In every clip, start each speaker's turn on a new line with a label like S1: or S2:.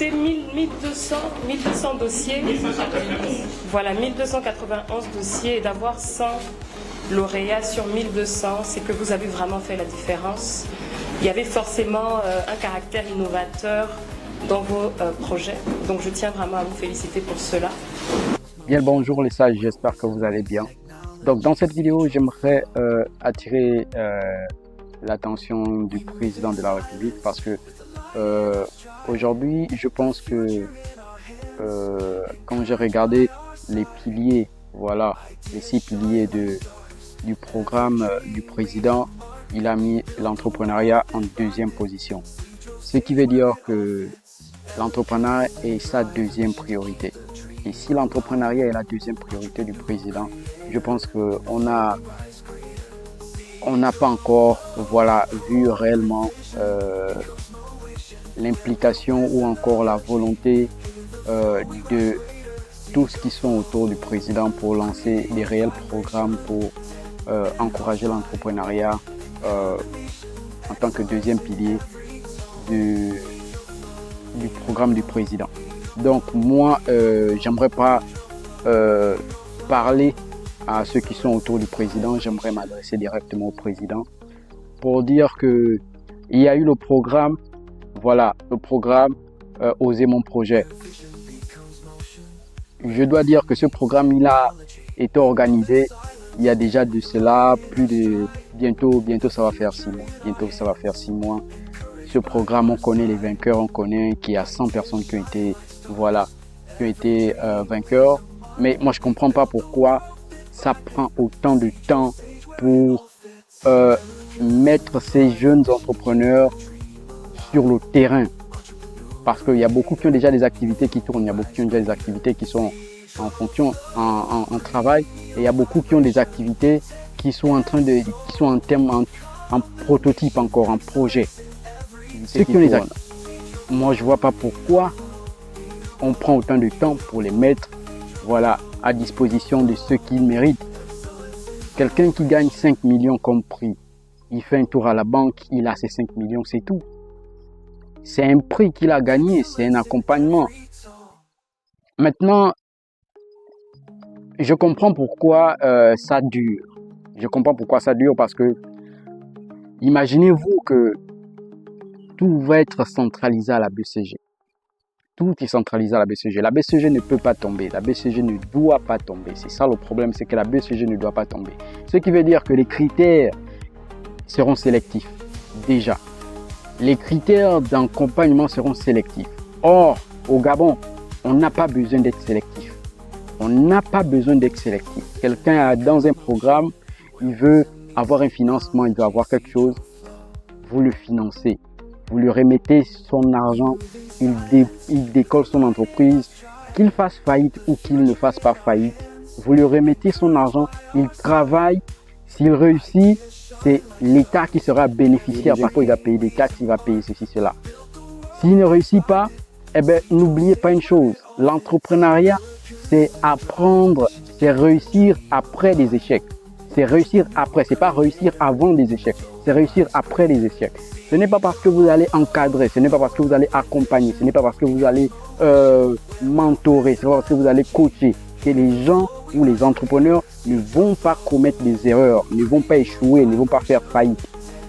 S1: C'était 1200 dossiers. Voilà, 1291 dossiers et d'avoir 100 lauréats sur 1200, c'est que vous avez vraiment fait la différence. Il y avait forcément un caractère innovateur dans vos projets. Donc je tiens vraiment à vous féliciter pour cela.
S2: Bien, bonjour les sages, j'espère que vous allez bien. Donc dans cette vidéo, j'aimerais attirer l'attention du président de la République parce que aujourd'hui, je pense que quand j'ai regardé les piliers, voilà, les 6 piliers du programme du président, il a mis l'entrepreneuriat en 2e position. Ce qui veut dire que l'entrepreneuriat est sa 2e priorité. Et si l'entrepreneuriat est la 2e priorité du président, je pense qu'on n'a pas encore vu réellement l'implication ou encore la volonté de tous qui sont autour du président pour lancer des réels programmes pour encourager l'entrepreneuriat en tant que 2e pilier du programme du président. Donc moi, j'aimerais pas parler à ceux qui sont autour du président, j'aimerais m'adresser directement au président pour dire que il y a eu le programme, voilà, le programme Oser mon projet. Je dois dire que ce programme, il a été organisé il y a déjà de cela bientôt ça va faire 6 mois. Bientôt ça va faire 6 mois. Ce programme, on connaît les vainqueurs, on connaît qu'il y a 100 personnes qui ont été vainqueurs. Mais moi, je comprends pas pourquoi ça prend autant de temps pour mettre ces jeunes entrepreneurs sur le terrain. Parce qu'il y a beaucoup qui ont déjà des activités qui tournent, il y a beaucoup qui ont déjà des activités qui sont en fonction, en travail, et il y a beaucoup qui ont des activités qui sont en prototype encore, en projet. Ceux qui ont les moi je vois pas pourquoi on prend autant de temps pour les mettre, voilà, à disposition de ceux qui méritent. Quelqu'un qui gagne 5 millions comme prix, il fait un tour à la banque, il a ses 5 millions, c'est tout. C'est un prix qu'il a gagné, c'est un accompagnement. Maintenant, je comprends pourquoi ça dure. Je comprends pourquoi ça dure parce que imaginez-vous que tout va être centralisé à la BCG. Tout est centralisé à la BCG. La BCG ne peut pas tomber. La BCG ne doit pas tomber. C'est ça le problème, c'est que la BCG ne doit pas tomber. Ce qui veut dire que les critères seront sélectifs. Déjà, les critères d'accompagnement seront sélectifs. Or, au Gabon, on n'a pas besoin d'être sélectif. On n'a pas besoin d'être sélectif. Quelqu'un dans un programme, il veut avoir un financement, il veut avoir quelque chose, vous le financez. Vous lui remettez son argent, il décolle son entreprise, qu'il fasse faillite ou qu'il ne fasse pas faillite. Vous lui remettez son argent, il travaille. S'il réussit, c'est l'État qui sera bénéficiaire. Parfois, il va payer des taxes, il va payer ceci, cela. S'il ne réussit pas, eh bien, n'oubliez pas une chose. L'entrepreneuriat, c'est apprendre, c'est réussir après des échecs. C'est réussir après, c'est pas réussir avant des échecs. C'est réussir après les échecs. Ce n'est pas parce que vous allez encadrer, ce n'est pas parce que vous allez accompagner, ce n'est pas parce que vous allez mentorer, c'est pas parce que vous allez coacher que les gens ou les entrepreneurs ne vont pas commettre des erreurs, ne vont pas échouer, ne vont pas faire faillite.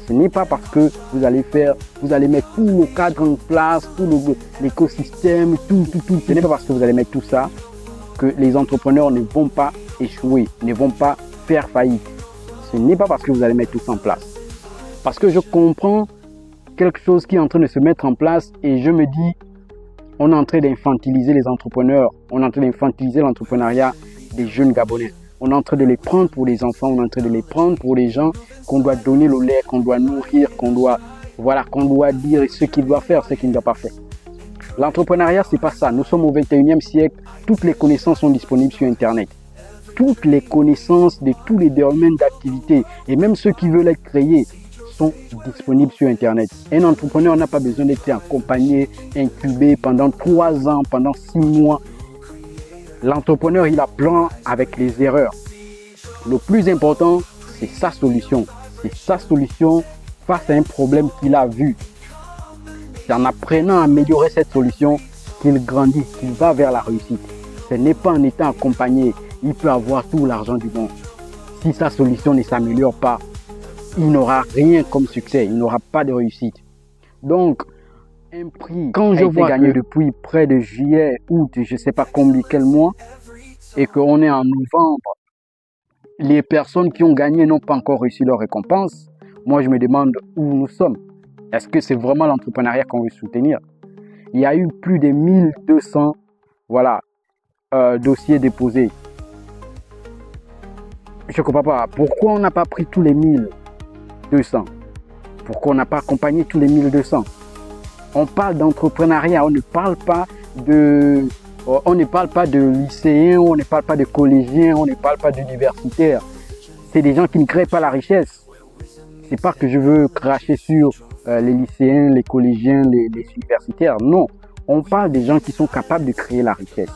S2: Ce n'est pas parce que vous allez mettre tout le cadre en place, tout l'écosystème, tout. Ce n'est pas parce que vous allez mettre tout ça que les entrepreneurs ne vont pas échouer, ne vont pas faire faillite. Ce n'est pas parce que vous allez mettre tout ça en place. Parce que je comprends quelque chose qui est en train de se mettre en place et je me dis, on est en train d'infantiliser les entrepreneurs, on est en train d'infantiliser l'entrepreneuriat des jeunes Gabonais. On est en train de les prendre pour les enfants, on est en train de les prendre pour les gens qu'on doit donner le lait, qu'on doit nourrir, qu'on doit dire ce qu'il doit faire, ce qu'il ne doit pas faire. L'entrepreneuriat, c'est pas ça. Nous sommes au 21e siècle, toutes les connaissances sont disponibles sur Internet. Toutes les connaissances de tous les domaines d'activité et même ceux qui veulent être créés sont disponibles sur Internet. Un entrepreneur n'a pas besoin d'être accompagné, incubé pendant 3 ans, pendant 6 mois. L'entrepreneur, il apprend avec les erreurs. Le plus important, c'est sa solution. C'est sa solution face à un problème qu'il a vu. C'est en apprenant à améliorer cette solution qu'il grandisse, qu'il va vers la réussite. Ce n'est pas en étant accompagné, il peut avoir tout l'argent du monde. Si sa solution ne s'améliore pas, il n'aura rien comme succès, il n'aura pas de réussite. Donc, un prix quand je vois gagné depuis près de juillet, août, je ne sais pas combien, quel mois, et qu'on est en novembre, les personnes qui ont gagné n'ont pas encore reçu leur récompense. Moi, je me demande où nous sommes. Est-ce que c'est vraiment l'entrepreneuriat qu'on veut soutenir? Il y a eu plus de 1200 dossiers déposés. Je ne comprends pas. Pourquoi on n'a pas pris tous les 1200? Pourquoi on n'a pas accompagné tous les 1200? On parle d'entrepreneuriat, on ne parle pas de lycéens, on ne parle pas de collégiens, on ne parle pas d'universitaires. C'est des gens qui ne créent pas la richesse. C'est pas que je veux cracher sur les lycéens, les collégiens, les universitaires. Non, on parle des gens qui sont capables de créer la richesse.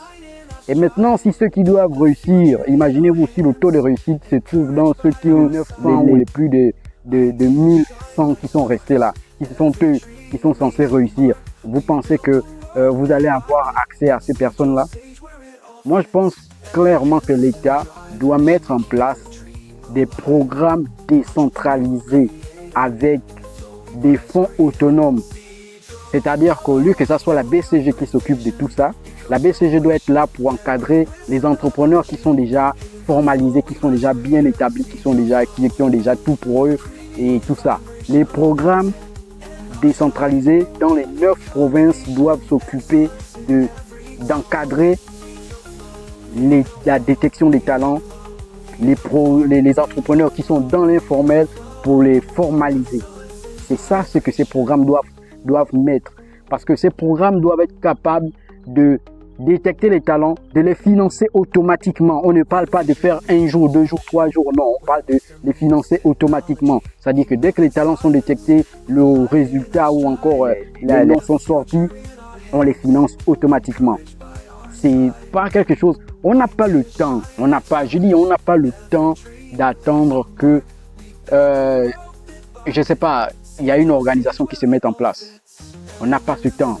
S2: Et maintenant, si ceux qui doivent réussir, imaginez-vous si le taux de réussite se trouve dans ceux qui ont 900 ou les plus de 1100 qui sont restés là, qui sont eux, qui sont censés réussir. Vous pensez que vous allez avoir accès à ces personnes-là? Moi, je pense clairement que l'État doit mettre en place des programmes décentralisés avec des fonds autonomes. C'est-à-dire qu'au lieu que ce soit la BCG qui s'occupe de tout ça, la BCG doit être là pour encadrer les entrepreneurs qui sont déjà formalisés, qui sont déjà bien établis, qui ont déjà tout pour eux et tout ça. Les programmes décentralisés dans les 9 provinces doivent s'occuper d'encadrer la détection des talents, les entrepreneurs qui sont dans l'informel pour les formaliser. C'est ça ce que ces programmes doivent mettre. Parce que ces programmes doivent être capables de détecter les talents, de les financer automatiquement. On ne parle pas de faire 1 jour, 2 jours, 3 jours. Non, on parle de les financer automatiquement. C'est-à-dire que dès que les talents sont détectés, le résultat ou encore les noms sont sortis, on les finance automatiquement. C'est pas quelque chose. On n'a pas le temps. On n'a pas le temps d'attendre que, je sais pas, il y a une organisation qui se mette en place. On n'a pas ce temps.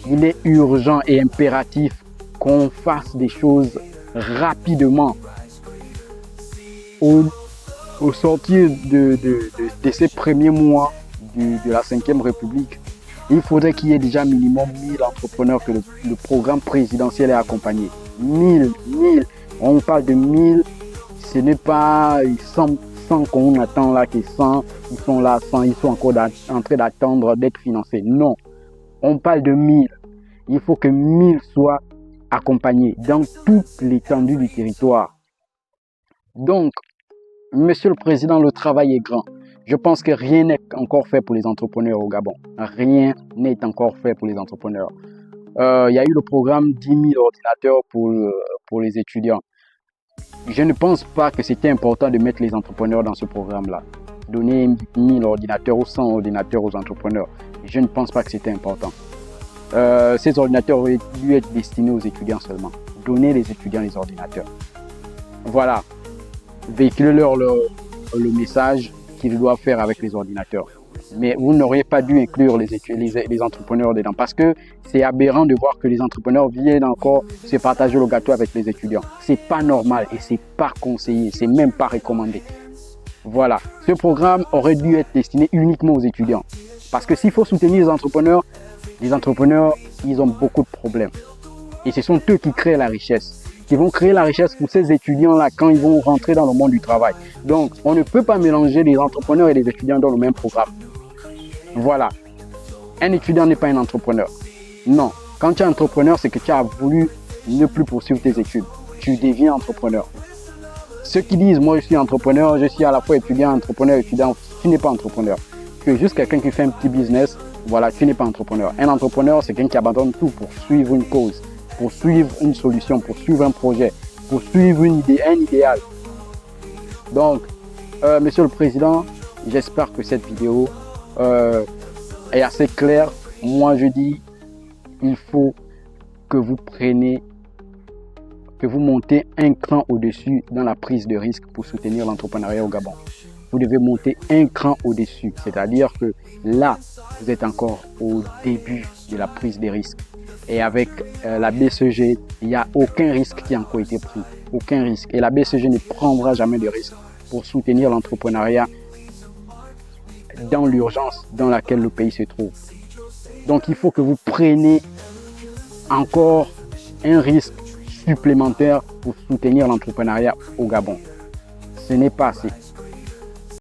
S2: Il est urgent et impératif qu'on fasse des choses rapidement. Au sortir de ces premiers mois de la 5e République, il faudrait qu'il y ait déjà minimum 1000 entrepreneurs que le programme présidentiel ait accompagné. 1000. On parle de 1000, ce n'est pas 100 qu'on attend là, que 100, ils sont là, 100, ils sont encore en train d'attendre d'être financés. Non. On parle de 1000. Il faut que 1000 soient accompagnés dans toute l'étendue du territoire. Donc, Monsieur le Président, le travail est grand. Je pense que rien n'est encore fait pour les entrepreneurs au Gabon. Rien n'est encore fait pour les entrepreneurs. Il y a eu le programme 10 000 ordinateurs pour les étudiants. Je ne pense pas que c'était important de mettre les entrepreneurs dans ce programme-là. Donner 1000 ordinateurs ou 100 ordinateurs aux entrepreneurs. Je ne pense pas que c'était important. Ces ordinateurs auraient dû être destinés aux étudiants seulement. Donner les étudiants les ordinateurs. Voilà. Véhiculez-leur le message qu'ils doivent faire avec les ordinateurs. Mais vous n'auriez pas dû inclure les entrepreneurs dedans parce que c'est aberrant de voir que les entrepreneurs viennent encore se partager le gâteau avec les étudiants. C'est pas normal et c'est pas conseillé, c'est même pas recommandé. Voilà. Ce programme aurait dû être destiné uniquement aux étudiants. Parce que s'il faut soutenir les entrepreneurs, ils ont beaucoup de problèmes. Et ce sont eux qui créent la richesse. Qui vont créer la richesse pour ces étudiants-là quand ils vont rentrer dans le monde du travail. Donc, on ne peut pas mélanger les entrepreneurs et les étudiants dans le même programme. Voilà. Un étudiant n'est pas un entrepreneur. Non. Quand tu es entrepreneur, c'est que tu as voulu ne plus poursuivre tes études. Tu deviens entrepreneur. Ceux qui disent, moi je suis entrepreneur, je suis à la fois étudiant, entrepreneur, étudiant, tu n'es pas entrepreneur. Tu es juste quelqu'un qui fait un petit business, voilà, tu n'es pas entrepreneur. Un entrepreneur, c'est quelqu'un qui abandonne tout pour suivre une cause, pour suivre une solution, pour suivre un projet, pour suivre une idée, un idéal. Donc, Monsieur le Président, j'espère que cette vidéo est assez claire. Moi, je dis, il faut que vous montez un cran au-dessus dans la prise de risque pour soutenir l'entrepreneuriat au Gabon. Vous devez monter un cran au-dessus, c'est-à-dire que là, vous êtes encore au début de la prise de risque. Et avec la BCG, il n'y a aucun risque qui a encore été pris. Aucun risque. Et la BCG ne prendra jamais de risque pour soutenir l'entrepreneuriat dans l'urgence dans laquelle le pays se trouve. Donc il faut que vous preniez encore un risque supplémentaire pour soutenir l'entrepreneuriat au Gabon. Ce n'est pas assez.